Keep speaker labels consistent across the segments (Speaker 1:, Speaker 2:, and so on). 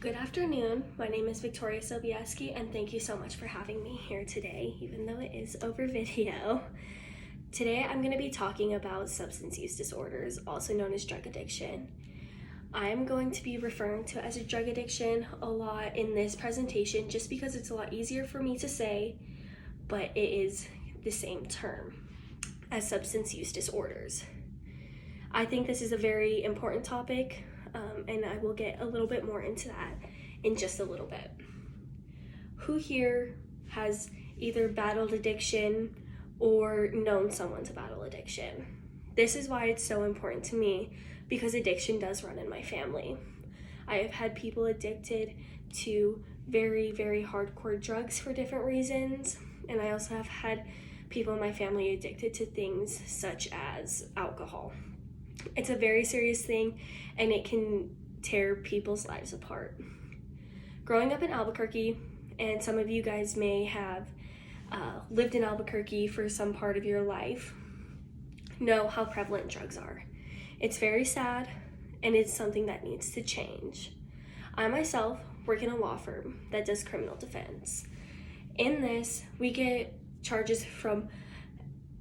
Speaker 1: Good afternoon. My name is Victoria Sobieski, and thank you so much for having me here today, even though it is over video. Today, I'm going to be talking about substance use disorders, also known as drug addiction. I'm going to be referring to it as a drug addiction a lot in this presentation just because it's a lot easier for me to say, but it is the same term as substance use disorders. I think this is a very important topic, and I will get a little bit more into that in just a little bit. Who here has either battled addiction or known someone to battle addiction? This is why it's so important to me, because addiction does run in my family. I have had people addicted to very, very hardcore drugs for different reasons, and I also have had people in my family addicted to things such as alcohol. It's a very serious thing, and it can tear people's lives apart. Growing up in Albuquerque, and some of you guys may have lived in Albuquerque for some part of your life, know how prevalent drugs are. It's very sad, and it's something that needs to change. I myself work in a law firm that does criminal defense. In this, we get charges from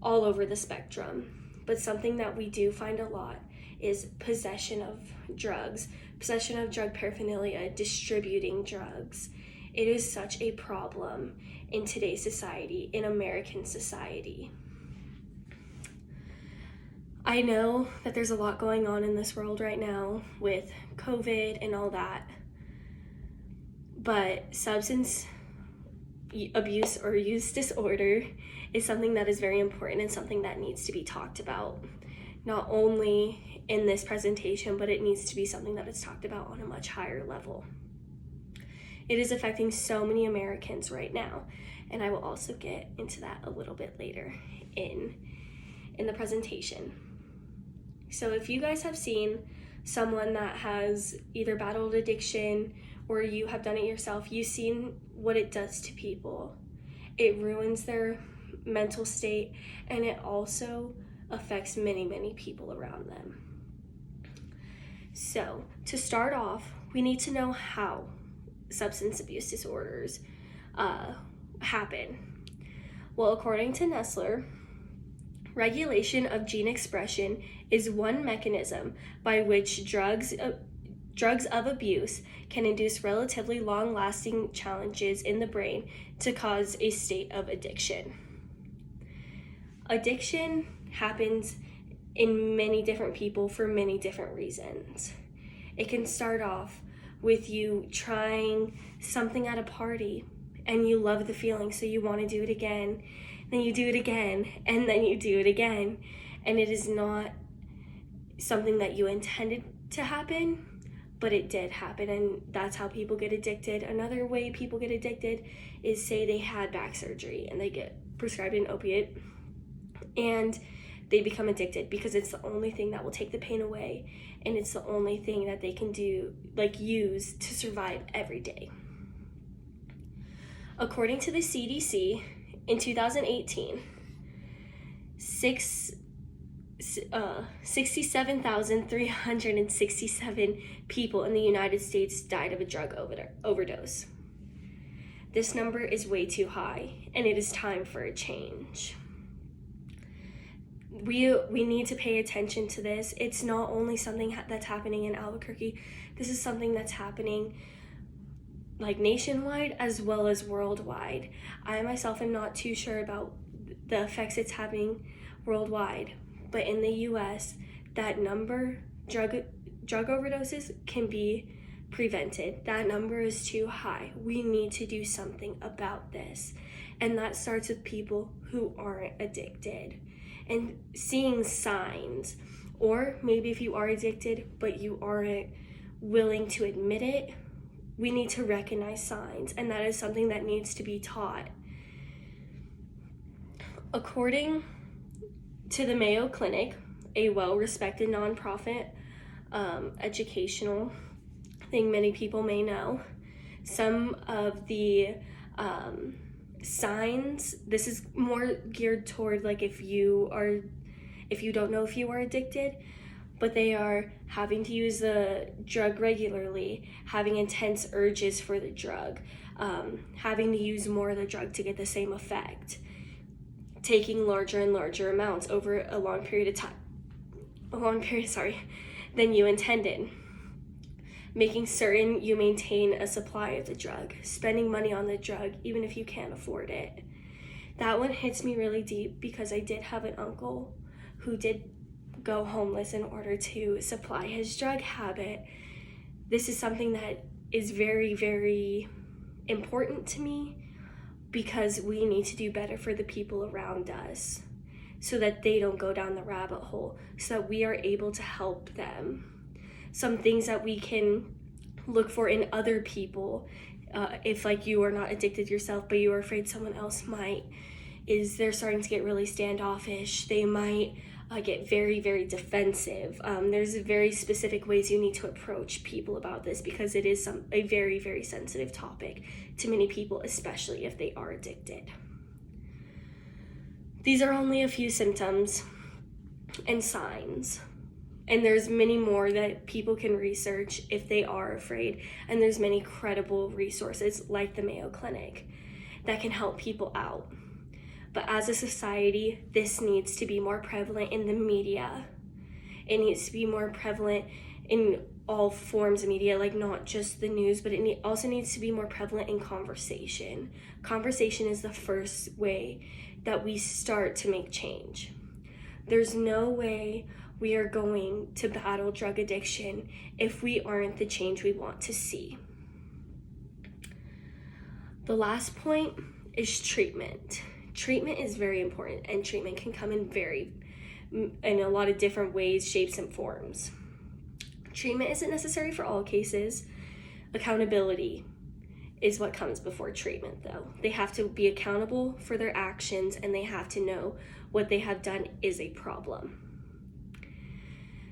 Speaker 1: all over the spectrum. But something that we do find a lot is possession of drugs, possession of drug paraphernalia, distributing drugs. It is such a problem in today's society, in American society. I know that there's a lot going on in this world right now with COVID and all that, but substance abuse or use disorder is something that is very important and something that needs to be talked about, not only in this presentation, but it needs to be something that is talked about on a much higher level. It is affecting so many Americans right now, and I will also get into that a little bit later in the presentation. So if you guys have seen someone that has either battled addiction or you have done it yourself, you've seen what it does to people. It ruins their mental state, and it also affects many, many people around them. So to start off, we need to know how substance abuse disorders happen. Well, according to Nestler, regulation of gene expression is one mechanism by which drugs of abuse can induce relatively long-lasting challenges in the brain to cause a state of addiction. Addiction happens in many different people for many different reasons. It can start off with you trying something at a party and you love the feeling, so you want to do it again, then you do it again, and then you do it again, and it is not something that you intended to happen, but it did happen, and that's how people get addicted. Another way people get addicted is, say they had back surgery and they get prescribed an opiate and they become addicted because it's the only thing that will take the pain away, and it's the only thing that they can do, use to survive every day. According to the CDC, in 2018, 67,367 people in the United States died of a drug overdose. This number is way too high, and it is time for a change. We need to pay attention to this. It's not only something that's happening in Albuquerque. This is something that's happening nationwide as well as worldwide. I myself am not too sure about the effects it's having worldwide, but in the US, that number, drug overdoses, can be prevented. That number is too high. We need to do something about this, and that starts with people who aren't addicted and seeing signs, or maybe if you are addicted but you aren't willing to admit it, we need to recognize signs, and that is something that needs to be taught. According to the Mayo Clinic, a well-respected nonprofit educational thing many people may know, some of the signs, this is more geared toward if you don't know if you are addicted, but they are having to use the drug regularly, having intense urges for the drug, having to use more of the drug to get the same effect, taking larger and larger amounts over a long period, than you intended, making certain you maintain a supply of the drug, spending money on the drug even if you can't afford it. That one hits me really deep because I did have an uncle who did go homeless in order to supply his drug habit. This is something that is very, very important to me because we need to do better for the people around us so that they don't go down the rabbit hole, so that we are able to help them. Some things that we can look for in other people, if like you are not addicted yourself but you are afraid someone else might, is they're starting to get really standoffish. They might get very, very defensive. There's very specific ways you need to approach people about this because it is a very, very sensitive topic to many people, especially if they are addicted. These are only a few symptoms and signs, and there's many more that people can research if they are afraid, and there's many credible resources like the Mayo Clinic that can help people out. But as a society, this needs to be more prevalent in the media. It needs to be more prevalent in all forms of media, like not just the news, but it also needs to be more prevalent in conversation. Conversation is the first way that we start to make change. There's no way we are going to battle drug addiction if we aren't the change we want to see. The last point is treatment. Treatment is very important, and treatment can come in a lot of different ways, shapes, and forms. Treatment isn't necessary for all cases. Accountability is what comes before treatment, though. They have to be accountable for their actions, and they have to know what they have done is a problem.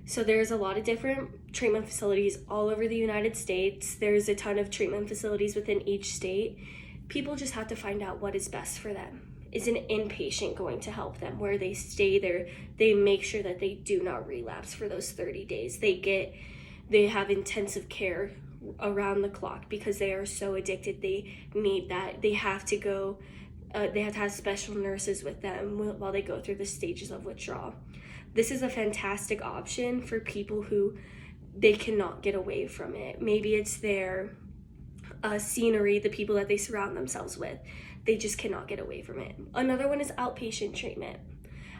Speaker 1: So there's a lot of different treatment facilities all over the United States. There's a ton of treatment facilities within each state. People just have to find out what is best for them. Is an inpatient going to help them where they stay there? They make sure that they do not relapse for those 30 days. They have intensive care around the clock because they are so addicted. They need that. They have to have special nurses with them while they go through the stages of withdrawal. This is a fantastic option for people who they cannot get away from it. Maybe it's their scenery, the people that they surround themselves with. They just cannot get away from it. Another one is outpatient treatment.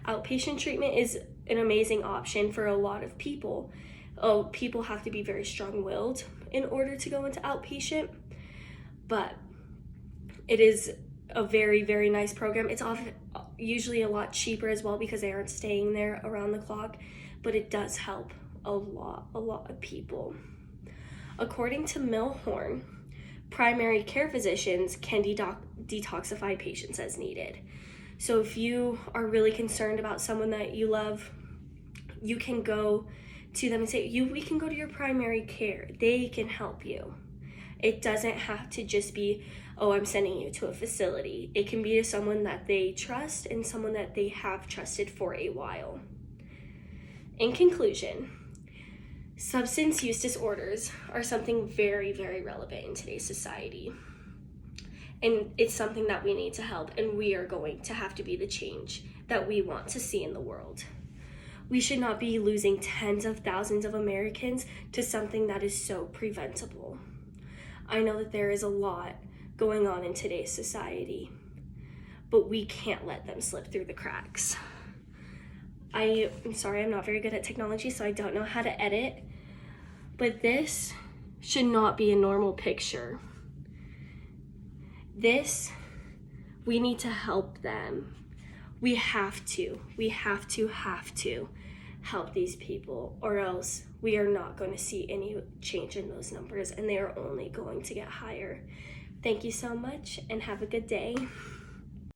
Speaker 1: Outpatient treatment is an amazing option for a lot of people. People have to be very strong-willed in order to go into outpatient, but it is a very, very nice program. It's usually a lot cheaper as well because they aren't staying there around the clock, but it does help a lot of people. According to Milhorn, primary care physicians can detoxify patients as needed. So if you are really concerned about someone that you love, you can go to them and say, we can go to your primary care. They can help you. It doesn't have to just be, I'm sending you to a facility. It can be to someone that they trust and someone that they have trusted for a while. In conclusion, substance use disorders are something very, very relevant in today's society. And it's something that we need to help, and we are going to have to be the change that we want to see in the world. We should not be losing tens of thousands of Americans to something that is so preventable. I know that there is a lot going on in today's society, but we can't let them slip through the cracks. I'm sorry, I'm not very good at technology, so I don't know how to edit, but this should not be a normal picture. We need to help them. We have to help these people, or else we are not going to see any change in those numbers, and they are only going to get higher. Thank you so much, and have a good day.